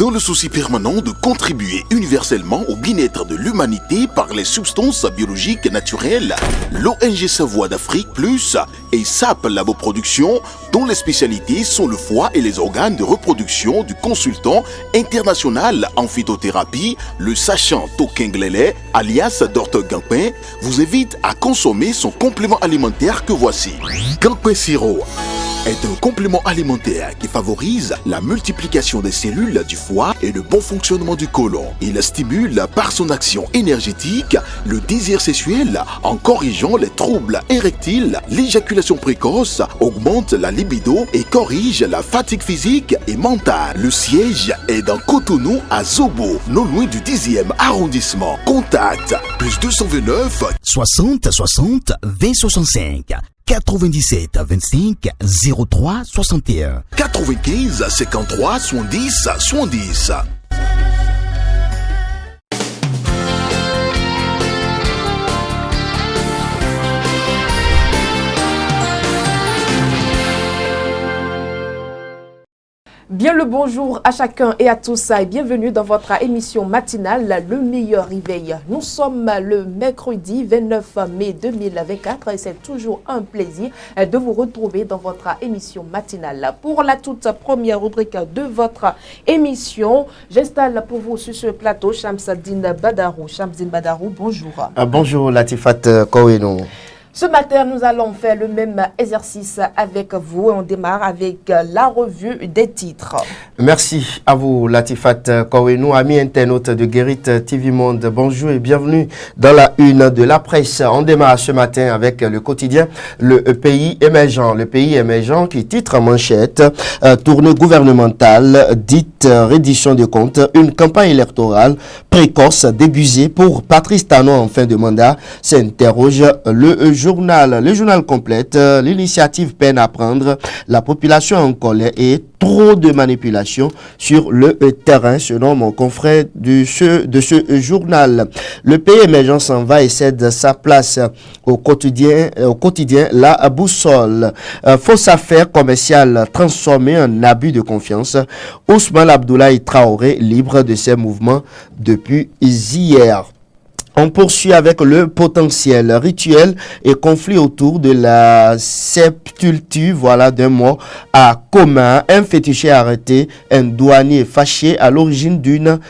Dans le souci permanent de contribuer universellement au bien-être de l'humanité par les substances biologiques naturelles, l'ONG Savoie d'Afrique Plus et SAP Laboproduction, dont les spécialités sont le foie et les organes de reproduction du consultant international en phytothérapie, le sachant Tokenglele, alias Dr Gampin, vous invite à consommer son complément alimentaire que voici. Gampin Sirop est un complément alimentaire qui favorise la multiplication des cellules du foie et le bon fonctionnement du côlon. Il stimule par son action énergétique le désir sexuel en corrigeant les troubles érectiles, l'éjaculation précoce, augmente la libido et corrige la fatigue physique et mentale. Le siège est dans Cotonou à Zobo, non loin du 10e arrondissement. Contact plus 229 60 60 20 65 97 25 03 61 95 53 70 70. Bien le bonjour à chacun et à tous et bienvenue dans votre émission matinale Le Meilleur Réveil. Nous sommes le mercredi 29 mai 2024 et c'est toujours un plaisir de vous retrouver dans votre émission matinale. Pour la toute première rubrique de votre émission, j'installe pour vous sur ce plateau Shamsuddin Badarou. Shamsuddin Badarou, bonjour. Bonjour Latifat Koweno. Ce matin, nous allons faire le même exercice avec vous. On démarre avec la revue des titres. Merci à vous, Latifat Koweno, amis internautes de Guérit TV Monde. Bonjour et bienvenue dans la une de la presse. On démarre ce matin avec le quotidien Le Pays Émergent. Le Pays Émergent qui titre en manchette tournée gouvernementale, dite reddition de comptes, une campagne électorale précoce débusée pour Patrice Talon en fin de mandat, s'interroge le journal. Le journal complète, l'initiative peine à prendre, la population en colère et trop de manipulation sur le terrain, selon mon confrère de ce journal. Le Pays Émergent s'en va et cède sa place au quotidien La Boussole. Fausse affaire commerciale transformée en abus de confiance. Ousmane Abdoulaye Traoré libre de ses mouvements depuis hier. On poursuit avec le potentiel rituel et conflit autour de la sépulture, d'un mort à Coma. Un féticheur arrêté, un douanier fâché à l'origine d'une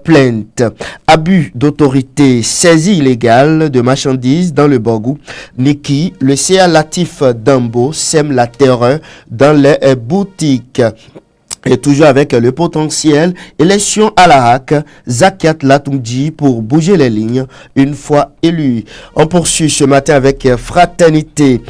plainte. Abus d'autorité, saisie illégale de marchandises dans le Borgou. Niki, le CA Latif Dambo sème la terreur dans les boutiques. Et toujours avec le potentiel, élection à la HAC, Zakiat Latoumdi pour bouger les lignes une fois élu. On poursuit ce matin avec fraternité,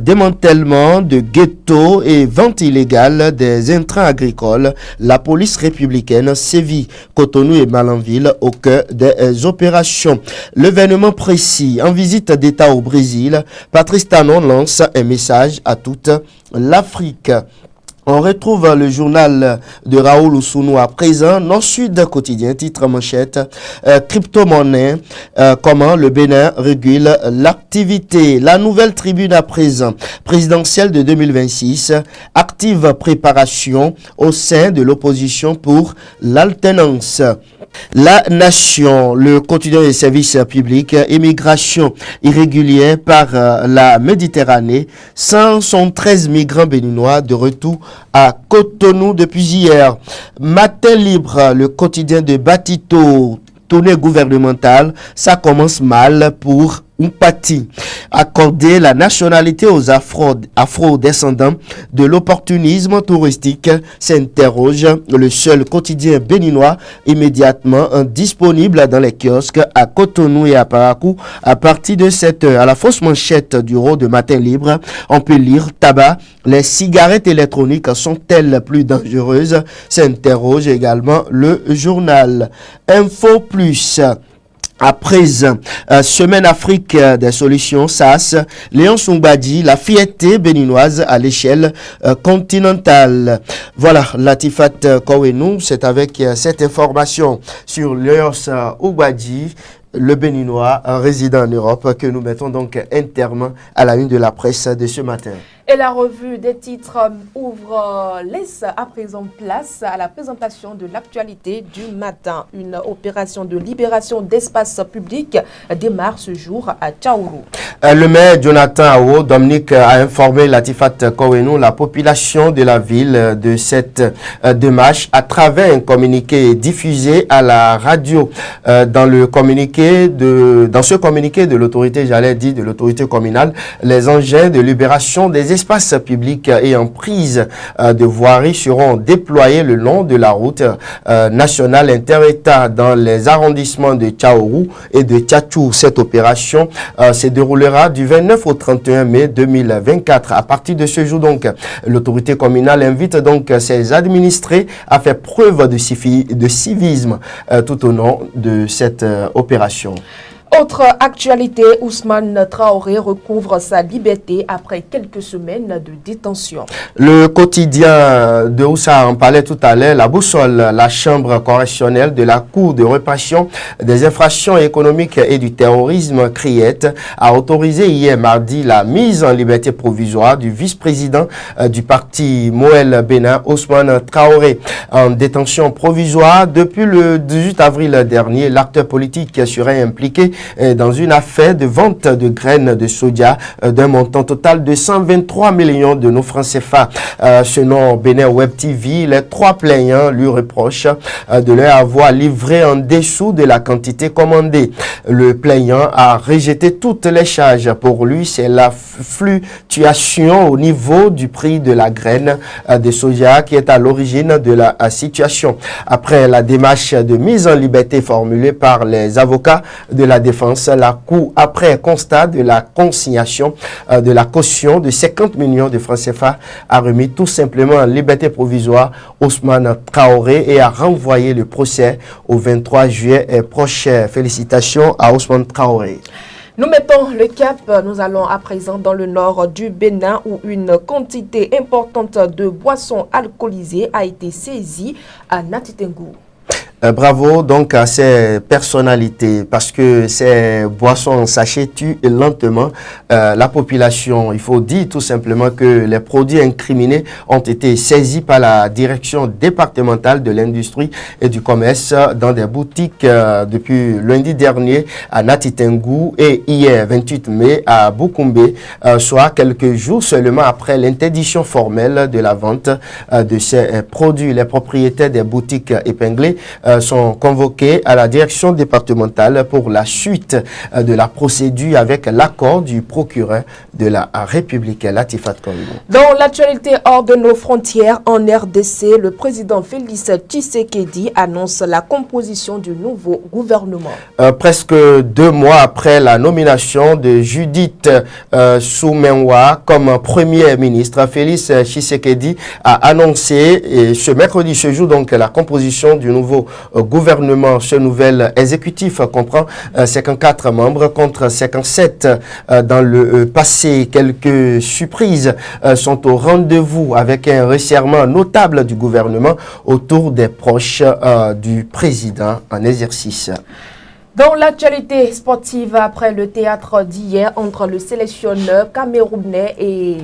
démantèlement de ghettos et vente illégale des intrants agricoles. La police républicaine sévit Cotonou et Malanville au cœur des opérations. L'événement précis, en visite d'État au Brésil, Patrice Talon lance un message à toute l'Afrique. On retrouve le journal de Raoul Oussounou à présent, Nord-Sud quotidien, titre manchette, crypto-monnaie, comment le Bénin régule l'activité. La nouvelle tribune à présent, présidentielle de 2026, active préparation au sein de l'opposition pour l'alternance. La Nation, le quotidien des services publics, immigration irrégulière par la Méditerranée, 113 migrants béninois de retour à Cotonou depuis hier. Matin libre, le quotidien de Batito, tournée gouvernementale, ça commence mal pour Umpati. Accorder la nationalité aux afro-descendants de l'opportunisme touristique, s'interroge le seul quotidien béninois immédiatement disponible dans les kiosques à Cotonou et à Parakou à partir de 7 heures. À la fausse manchette du Roi de Matin Libre, on peut lire tabac, les cigarettes électroniques sont-elles plus dangereuses? S'interroge également le journal Info Plus. À présent, Semaine Afrique des solutions, SAS, Léon Songbadi, la fierté béninoise à l'échelle continentale. Voilà, Latifat Koweno, c'est avec cette information sur Léon Songbadi, le béninois résident en Europe, que nous mettons donc un terme à la une de la presse de ce matin. Et la revue des titres laisse à présent place à la présentation de l'actualité du matin. Une opération de libération d'espace public démarre ce jour à Tchaourou. Le maire Jonathan Awo Dominique a informé Latifat Kowenou, la population de la ville, de cette démarche à travers un communiqué diffusé à la radio. Dans ce communiqué de l'autorité, de l'autorité communale, les engins de libération des espaces publics et en prise de voirie seront déployés le long de la route nationale inter-État dans les arrondissements de Tchaourou et de Tchatchou. Cette opération se déroulera du 29 au 31 mai 2024. À partir de ce jour, donc, l'autorité communale invite donc ses administrés à faire preuve de civisme tout au long de cette opération. Autre actualité, Ousmane Traoré recouvre sa liberté après quelques semaines de détention. Le quotidien de Oussa en parlait tout à l'heure. La Boussole, la chambre correctionnelle de la Cour de répression des infractions économiques et du terrorisme, CRIET, a autorisé hier mardi la mise en liberté provisoire du vice-président du parti Moël Bénin, Ousmane Traoré. En détention provisoire depuis le 18 avril dernier, l'acteur politique serait impliqué dans une affaire de vente de graines de soja d'un montant total de 123 millions de nos francs CFA. Selon Bénin Web TV, les trois plaignants lui reprochent de leur avoir livré en dessous de la quantité commandée. Le plaignant a rejeté toutes les charges. Pour lui, c'est la fluctuation au niveau du prix de la graine de soja qui est à l'origine de la situation. Après la démarche de mise en liberté formulée par les avocats de la défense, la Cour, après constat de la consignation de la caution de 50 millions de francs CFA, a remis tout simplement en liberté provisoire Ousmane Traoré et a renvoyé le procès au 23 juillet prochain. Félicitations à Ousmane Traoré. Nous mettons le cap, nous allons à présent dans le nord du Bénin où une quantité importante de boissons alcoolisées a été saisie à Natitengou. Bravo donc à ces personnalités parce que ces boissons en sachet tuent lentement la population. Il faut dire tout simplement que les produits incriminés ont été saisis par la direction départementale de l'industrie et du commerce dans des boutiques depuis lundi dernier à Natitengou et hier 28 mai à Boukoumbe, soit quelques jours seulement après l'interdiction formelle de la vente de ces produits. Les propriétaires des boutiques épinglées sont convoqués à la direction départementale pour la suite de la procédure avec l'accord du procureur de la République, Latifat Kowenou. Dans l'actualité hors de nos frontières, en RDC, le président Félix Tshisekedi annonce la composition du nouveau gouvernement. Presque 2 mois après la nomination de Judith Suminwa comme premier ministre, Félix Tshisekedi a annoncé ce mercredi, ce jour donc la composition du nouveau gouvernement. Ce nouvel exécutif comprend 54 membres contre 57 dans le passé. Quelques surprises sont au rendez-vous avec un resserrement notable du gouvernement autour des proches du président en exercice. Dans l'actualité sportive, après le théâtre d'hier entre le sélectionneur camerounais et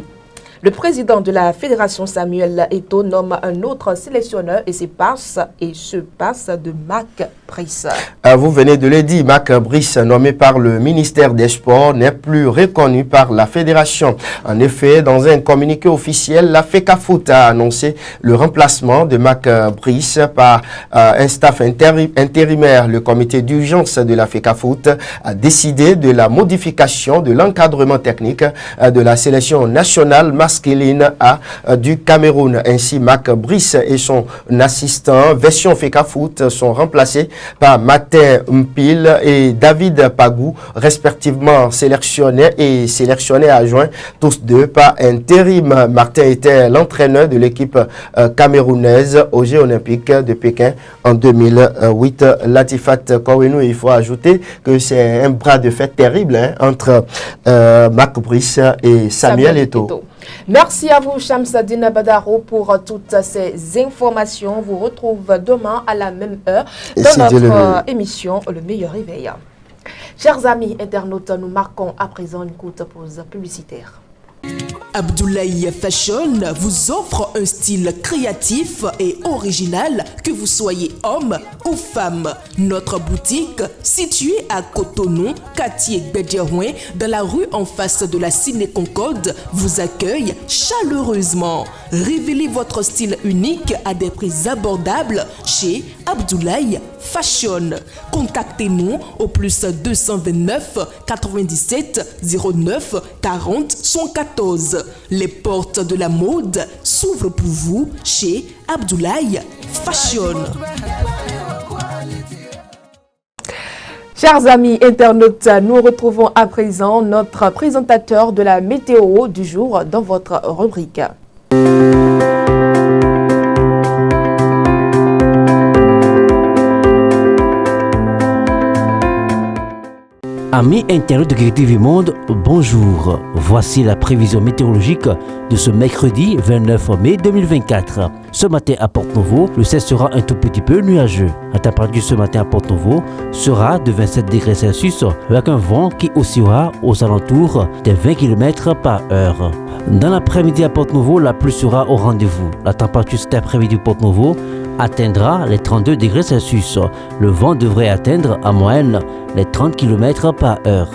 le président de la fédération Samuel Eto'o nomme un autre sélectionneur et se passe de Mac Brice. Vous venez de le dire, Mac Brice, nommé par le ministère des Sports, n'est plus reconnu par la fédération. En effet, dans un communiqué officiel, la FECAFOOT a annoncé le remplacement de Mac Brice par un staff intérimaire. Le comité d'urgence de la FECAFOOT a décidé de la modification de l'encadrement technique de la sélection nationale masculine A du Cameroun. Ainsi, Mac Brice et son assistant version FECAFOOT sont remplacés par Martin Mpil et David Pagou, respectivement sélectionnés et sélectionnés adjoints, tous deux par intérim. Martin était l'entraîneur de l'équipe camerounaise aux Jeux olympiques de Pékin en 2008. Latifat Kowenou, il faut ajouter que c'est un bras de fer terrible entre Mac Brice et Samuel Eto'o. Merci à vous, Shamsadine Badaro, pour toutes ces informations. On vous retrouve demain à la même heure dans notre émission Le Meilleur Réveil. Chers amis internautes, nous marquons à présent une courte pause publicitaire. Abdoulaye Fashion vous offre un style créatif et original, que vous soyez homme ou femme. Notre boutique, située à Cotonou, quartier Bédjerouin, dans la rue en face de la Ciné Concorde, vous accueille chaleureusement. Révélez votre style unique à des prix abordables chez Abdoulaye Fashion. Contactez-nous au plus 229 97 09 40 114. Les portes de la mode s'ouvrent pour vous chez Abdoulaye Fashion. Chers amis internautes, nous retrouvons à présent notre présentateur de la météo du jour dans votre rubrique. Amis internautes de Guérite TV Monde, bonjour. Voici la prévision météorologique de ce mercredi 29 mai 2024. Ce matin à Porto-Novo, le ciel sera un tout petit peu nuageux. La température ce matin à Porto-Novo sera de 27 degrés Celsius avec un vent qui oscillera aux alentours des 20 km par heure. Dans l'après-midi à Porto-Novo, la pluie sera au rendez-vous. La température cet après-midi à Porto-Novo atteindra les 32 degrés Celsius. Le vent devrait atteindre en moyenne les 30 km par heure.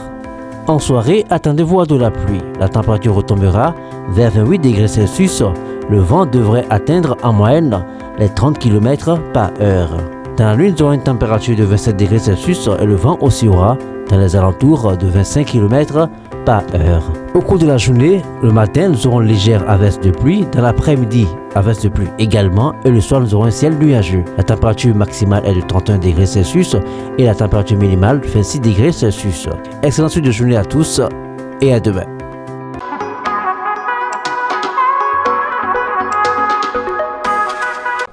En soirée, attendez-vous à de la pluie. La température retombera vers 28 degrés Celsius. Le vent devrait atteindre en moyenne les 30 km par heure. Dans la nuit, nous aurons une température de 27 degrés Celsius et le vent oscillera dans les alentours de 25 km par heure. Au cours de la journée, le matin, nous aurons légère averse de pluie. Dans l'après-midi, averse de pluie également. Et le soir, nous aurons un ciel nuageux. La température maximale est de 31 degrés Celsius et la température minimale de 26 degrés Celsius. Excellente suite de journée à tous et à demain.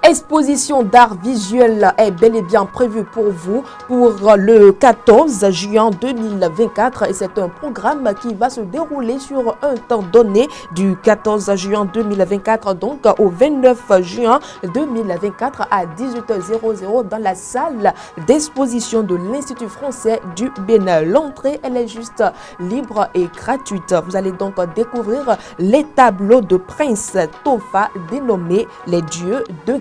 Exposition d'art visuel est bel et bien prévue pour vous pour le 14 juin 2024 et c'est un programme qui va se dérouler sur un temps donné du 14 juin 2024 donc au 29 juin 2024 à 18h00 dans la salle d'exposition de l'Institut français du Bénin. L'entrée elle est juste libre et gratuite. Vous allez donc découvrir les tableaux de Prince Tofa dénommés les dieux de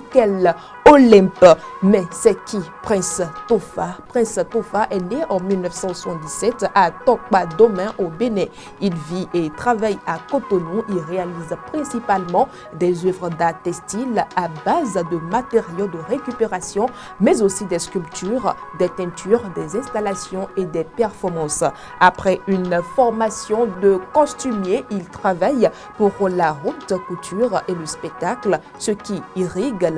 Olympe. Mais c'est qui Prince Tofa? Prince Tofa est né en 1977 à Tokpa Domain au Bénin. Il vit et travaille à Cotonou. Il réalise principalement des œuvres d'art textile à base de matériaux de récupération, mais aussi des sculptures, des teintures, des installations et des performances. Après une formation de costumier, il travaille pour la haute couture et le spectacle, ce qui irrigue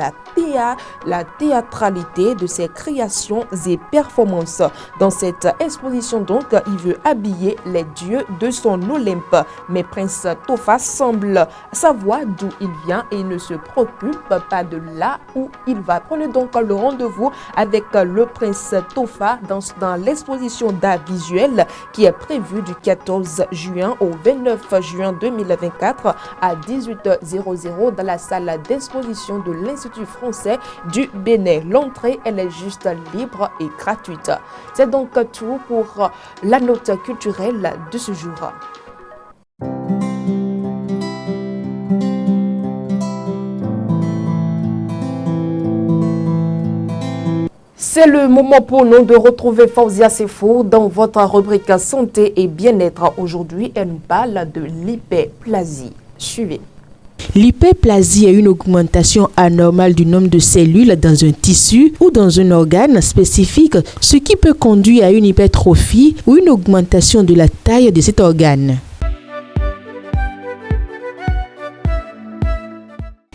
la théâtralité de ses créations et performances. Dans cette exposition donc, il veut habiller les dieux de son Olympe. Mais Prince Tofa semble savoir d'où il vient et ne se préoccupe pas de là où il va. Prenez donc le rendez-vous avec le Prince Tofa dans l'exposition d'art visuel qui est prévue du 14 juin au 29 juin 2024 à 18h00 dans la salle d'exposition de l'Institut français du Bénin. L'entrée, elle est juste libre et gratuite. C'est donc tout pour la note culturelle de ce jour. C'est le moment pour nous de retrouver Fauzia Sefo dans votre rubrique santé et bien-être. Aujourd'hui, elle nous parle de l'hyperplasie. Suivez. L'hyperplasie est une augmentation anormale du nombre de cellules dans un tissu ou dans un organe spécifique, ce qui peut conduire à une hypertrophie ou une augmentation de la taille de cet organe.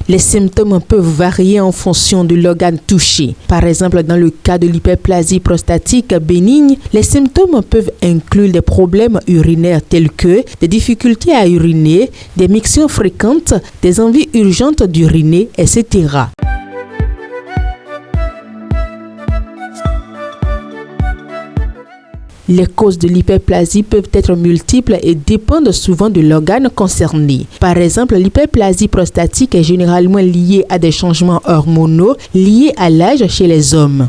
Les symptômes peuvent varier en fonction de l'organe touché. Par exemple, dans le cas de l'hyperplasie prostatique bénigne, les symptômes peuvent inclure des problèmes urinaires tels que des difficultés à uriner, des mictions fréquentes, des envies urgentes d'uriner, etc. Les causes de l'hyperplasie peuvent être multiples et dépendent souvent de l'organe concerné. Par exemple, l'hyperplasie prostatique est généralement liée à des changements hormonaux liés à l'âge chez les hommes.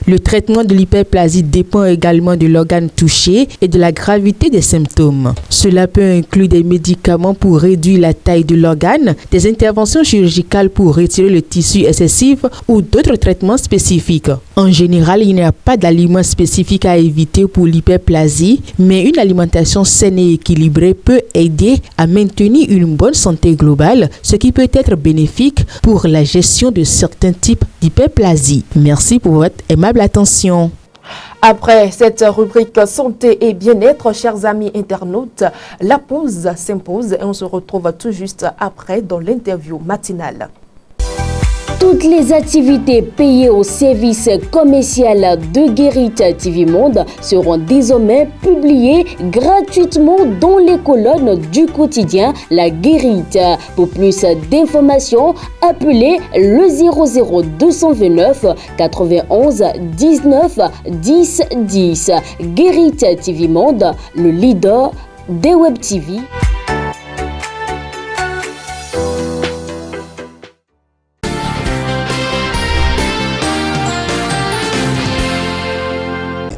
Le traitement de l'hyperplasie dépend également de l'organe touché et de la gravité des symptômes. Cela peut inclure des médicaments pour réduire la taille de l'organe, des interventions chirurgicales pour retirer le tissu excessif ou d'autres traitements spécifiques. En général, il n'y a pas d'aliment spécifique à éviter pour l'hyperplasie, mais une alimentation saine et équilibrée peut aider à maintenir une bonne santé globale, ce qui peut être bénéfique pour la gestion de certains types d'hyperplasie. Merci pour votre aimable attention. Après cette rubrique santé et bien-être, chers amis internautes, la pause s'impose et on se retrouve tout juste après dans l'interview matinale. Toutes les activités payées au service commercial de Guérite TV Monde seront désormais publiées gratuitement dans les colonnes du quotidien La Guérite. Pour plus d'informations, appelez le 00229 91 19 10 10. Guérite TV Monde, le leader des Web TV.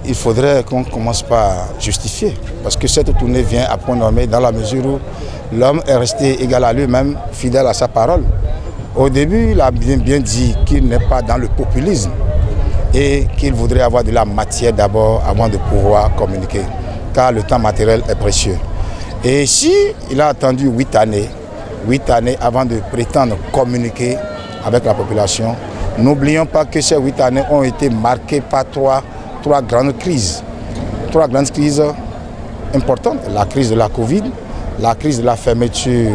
Il faudrait qu'on commence par justifier, parce que cette tournée vient à point nommé dans la mesure où l'homme est resté égal à lui-même, fidèle à sa parole. Au début, il a bien dit qu'il n'est pas dans le populisme et qu'il voudrait avoir de la matière d'abord avant de pouvoir communiquer, car le temps matériel est précieux. Et si il a attendu 8 années avant de prétendre communiquer avec la population, n'oublions pas que ces 8 années ont été marquées par trois grandes crises. 3 grandes crises importantes. La crise de la Covid, la crise de la fermeture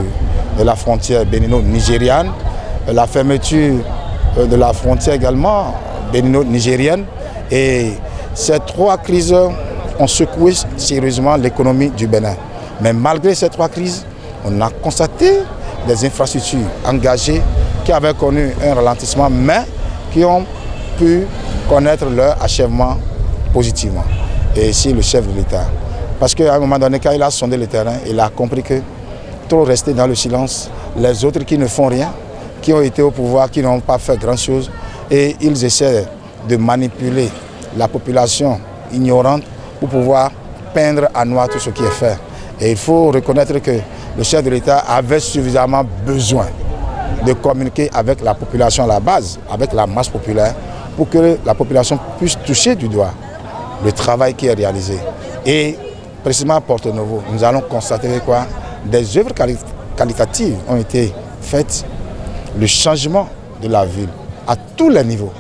de la frontière bénino-nigériane, la fermeture de la frontière également bénino-nigérienne. Et ces 3 crises ont secoué sérieusement l'économie du Bénin. Mais malgré ces 3 crises, on a constaté des infrastructures engagées qui avaient connu un ralentissement, mais qui ont pu connaître leur achèvement positivement. Et ici, le chef de l'État. Parce qu'à un moment donné, quand il a sondé le terrain, il a compris que trop rester dans le silence, les autres qui ne font rien, qui ont été au pouvoir, qui n'ont pas fait grand-chose, et ils essaient de manipuler la population ignorante pour pouvoir peindre à noir tout ce qui est fait. Et il faut reconnaître que le chef de l'État avait suffisamment besoin de communiquer avec la population à la base, avec la masse populaire, pour que la population puisse toucher du doigt le travail qui est réalisé. Et précisément à Porto Novo, nous allons constater quoi? Des œuvres qualitatives ont été faites, le changement de la ville à tous les niveaux.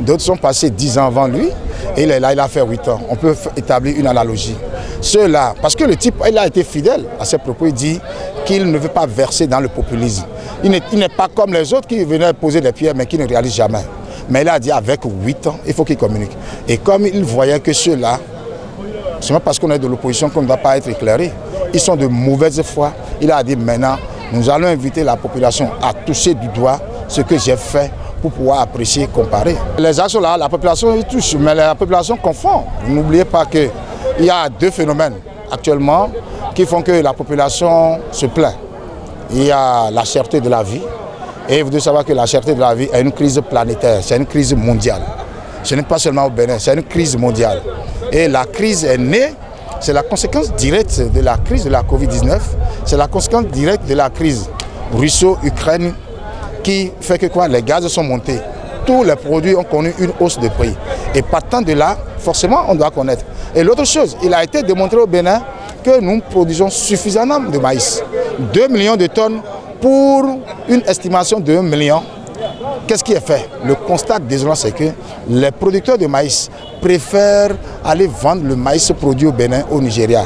D'autres sont passés 10 ans avant lui et il est là, il a fait 8 ans. On peut établir une analogie. Ceux-là, parce que le type, il a été fidèle à ses propos, il dit qu'il ne veut pas verser dans le populisme. Il n'est pas comme les autres qui venaient poser des pierres mais qui ne réalisent jamais. Mais il a dit avec 8 ans, il faut qu'il communique. Et comme il voyait que ceux-là, c'est même parce qu'on est de l'opposition qu'on ne doit pas être éclairé. Ils sont de mauvaise foi. Il a dit maintenant, nous allons inviter la population à toucher du doigt ce que j'ai fait pour pouvoir apprécier, comparer. Les actions là, la population y touche, mais la population confond. N'oubliez pas qu'il y a 2 phénomènes actuellement qui font que la population se plaint. Il y a la cherté de la vie. Et vous devez savoir que la cherté de la vie est une crise planétaire, c'est une crise mondiale. Ce n'est pas seulement au Bénin, c'est une crise mondiale. Et la crise est née, c'est la conséquence directe de la crise de la Covid-19, c'est la conséquence directe de la crise russo-ukraine qui fait que quoi, les gaz sont montés. Tous les produits ont connu une hausse de prix. Et partant de là, forcément, on doit connaître. Et l'autre chose, il a été démontré au Bénin que nous produisons suffisamment de maïs. 2 millions de tonnes pour une estimation de 1 million. Qu'est-ce qui est fait? Le constat désolant, c'est que les producteurs de maïs préfèrent aller vendre le maïs produit au Bénin, au Nigeria,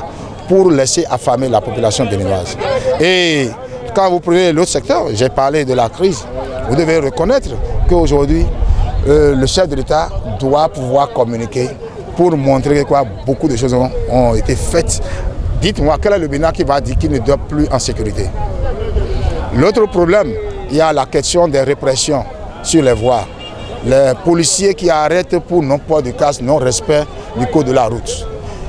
pour laisser affamer la population béninoise. Et quand vous prenez l'autre secteur, j'ai parlé de la crise, vous devez reconnaître qu'aujourd'hui, le chef de l'État doit pouvoir communiquer pour montrer que beaucoup de choses ont été faites. Dites-moi, quel est le Bénin qui va dire qu'il ne dort plus en sécurité? L'autre problème, il y a la question des répressions sur les voies. Les policiers qui arrêtent pour non-port de casque, non-respect du code de la route.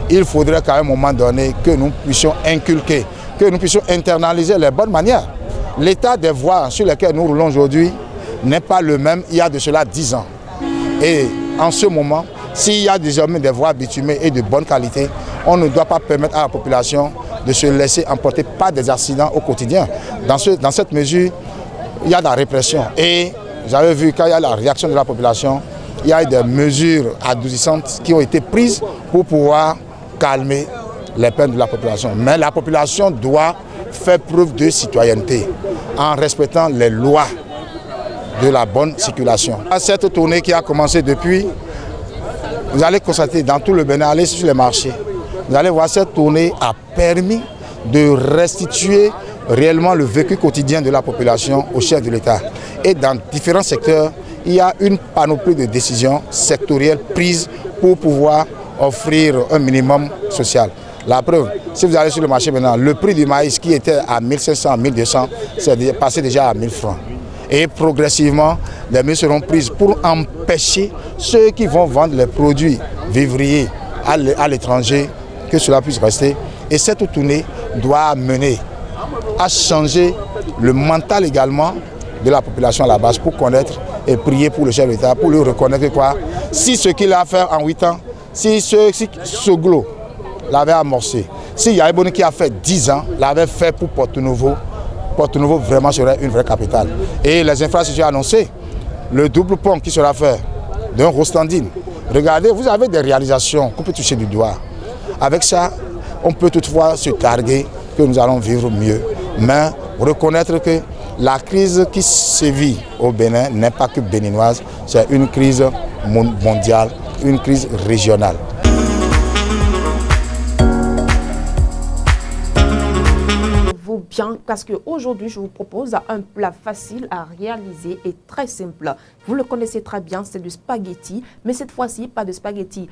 Il faudrait qu'à un moment donné que nous puissions inculquer, que nous puissions internaliser les bonnes manières. L'état des voies sur lesquelles nous roulons aujourd'hui n'est pas le même il y a de cela 10 ans. Et en ce moment, S'il y a désormais des voies bitumées et de bonne qualité, on ne doit pas permettre à la population de se laisser emporter par des accidents au quotidien. Dans cette mesure, il y a de la répression. Et j'avais vu quand il y a la réaction de la population, il y a des mesures adoucissantes qui ont été prises pour pouvoir calmer les peines de la population. Mais la population doit faire preuve de citoyenneté en respectant les lois de la bonne circulation. Cette tournée qui a commencé depuis, vous allez constater dans tout le Bénin, allez sur les marchés, vous allez voir cette tournée a permis de restituer réellement le vécu quotidien de la population au chef de l'État. Et dans différents secteurs, il y a une panoplie de décisions sectorielles prises pour pouvoir offrir un minimum social. La preuve, si vous allez sur le marché maintenant, le prix du maïs qui était à 1500, 1200, c'est passé déjà à 1000 francs. Et progressivement, les mesures seront prises pour empêcher ceux qui vont vendre les produits vivriers à l'étranger que cela puisse rester. Et cette tournée doit mener à changer le mental également de la population à la base pour connaître et prier pour le chef de l'État, pour lui reconnaître quoi. Si ce qu'il a fait en 8 ans, si Soglo l'avait amorcé, si Yaïboni qui a fait 10 ans l'avait fait pour Porto-Novo, Porto-Novo vraiment serait une vraie capitale. Et les infrastructures annoncées, le double pont qui sera fait d'un Rostandine. Regardez, vous avez des réalisations qu'on peut toucher du doigt. Avec ça, on peut toutefois se targuer que nous allons vivre mieux. Mais reconnaître que la crise qui sévit au Bénin n'est pas que béninoise, c'est une crise mondiale, une crise régionale. Bien, parce qu'aujourd'hui, je vous propose un plat facile à réaliser et très simple. Vous le connaissez très bien, c'est du spaghetti, mais cette fois-ci, pas de spaghetti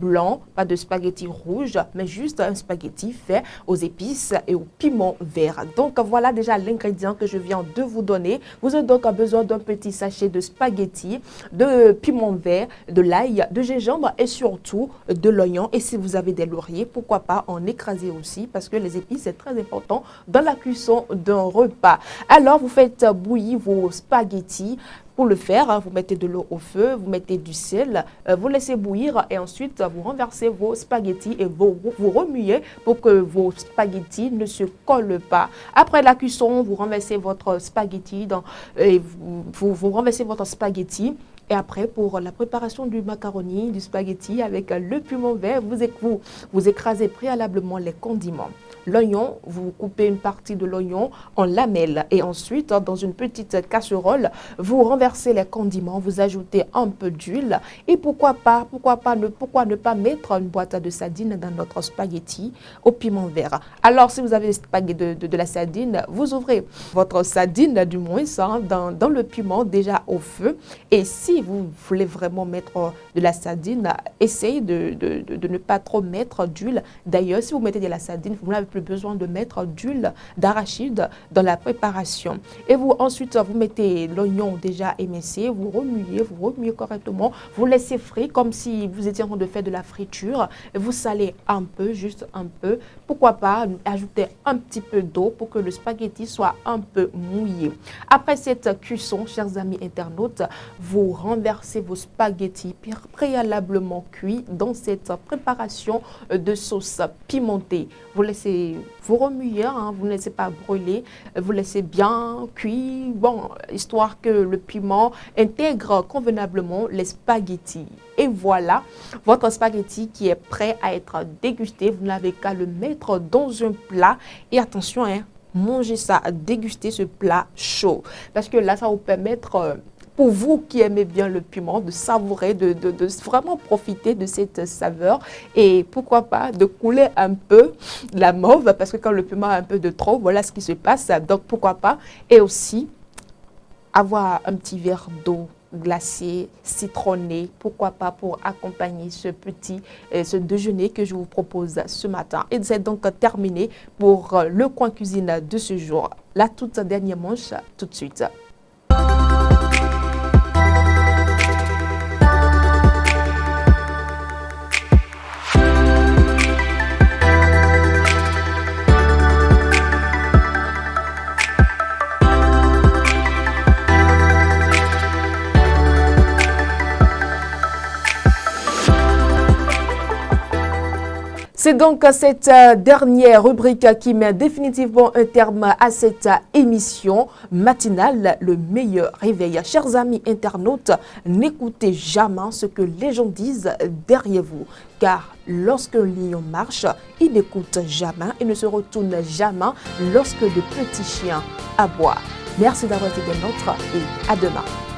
blanc, pas de spaghetti rouge, mais juste un spaghetti fait aux épices et au piment vert. Donc voilà déjà l'ingrédient que je viens de vous donner. Vous avez donc besoin d'un petit sachet de spaghetti, de piment vert, de l'ail, de gingembre et surtout de l'oignon. Et si vous avez des lauriers, pourquoi pas en écraser aussi, parce que les épices, c'est très important dans la cuisson d'un repas. Alors, vous faites bouillir vos spaghettis. Pour le faire, vous mettez de l'eau au feu, vous mettez du sel, vous laissez bouillir et ensuite vous renversez vos spaghettis et vous remuez pour que vos spaghettis ne se collent pas. Après la cuisson, vous renversez votre spaghetti vous renversez votre spaghetti. Et après, pour la préparation du macaroni, du spaghetti avec le piment vert, vous écrasez préalablement les condiments. L'oignon, vous coupez une partie de l'oignon en lamelles et ensuite, dans une petite casserole, vous renversez les condiments, vous ajoutez un peu d'huile et pourquoi ne pas mettre une boîte de sardines dans notre spaghetti au piment vert. Alors, si vous avez de la sardine, vous ouvrez votre sardine du moins dans le piment déjà au feu et si vous voulez vraiment mettre de la sardine, essayez de ne pas trop mettre d'huile. D'ailleurs, si vous mettez de la sardine, vous n'avez plus besoin de mettre d'huile d'arachide dans la préparation. Et ensuite, vous mettez l'oignon déjà émincé, vous remuez correctement, vous laissez frire comme si vous étiez en train de faire de la friture. Et vous salez un peu, juste un peu. Pourquoi pas ajouter un petit peu d'eau pour que le spaghetti soit un peu mouillé. Après cette cuisson, chers amis internautes, vous renversez vos spaghettis préalablement cuits dans cette préparation de sauce pimentée. Vous remuez, vous ne laissez pas brûler, vous laissez bien cuire, histoire que le piment intègre convenablement les spaghettis. Et voilà, votre spaghetti qui est prêt à être dégusté. Vous n'avez qu'à le mettre dans un plat. Et attention, mangez ça, dégustez ce plat chaud. Parce que là, ça va vous permettre... pour vous qui aimez bien le piment, de savourer, de vraiment profiter de cette saveur et pourquoi pas de couler un peu la mauve parce que quand le piment a un peu de trop, voilà ce qui se passe. Donc pourquoi pas et aussi avoir un petit verre d'eau glacé, citronné, pourquoi pas pour accompagner ce déjeuner que je vous propose ce matin. Et c'est donc terminé pour le coin cuisine de ce jour. La toute dernière manche, tout de suite. C'est donc cette dernière rubrique qui met définitivement un terme à cette émission matinale, le meilleur réveil. Chers amis internautes, n'écoutez jamais ce que les gens disent derrière vous, car lorsqu'un lion marche, il n'écoute jamais et ne se retourne jamais lorsque de petits chiens aboient. Merci d'avoir été des nôtres et à demain.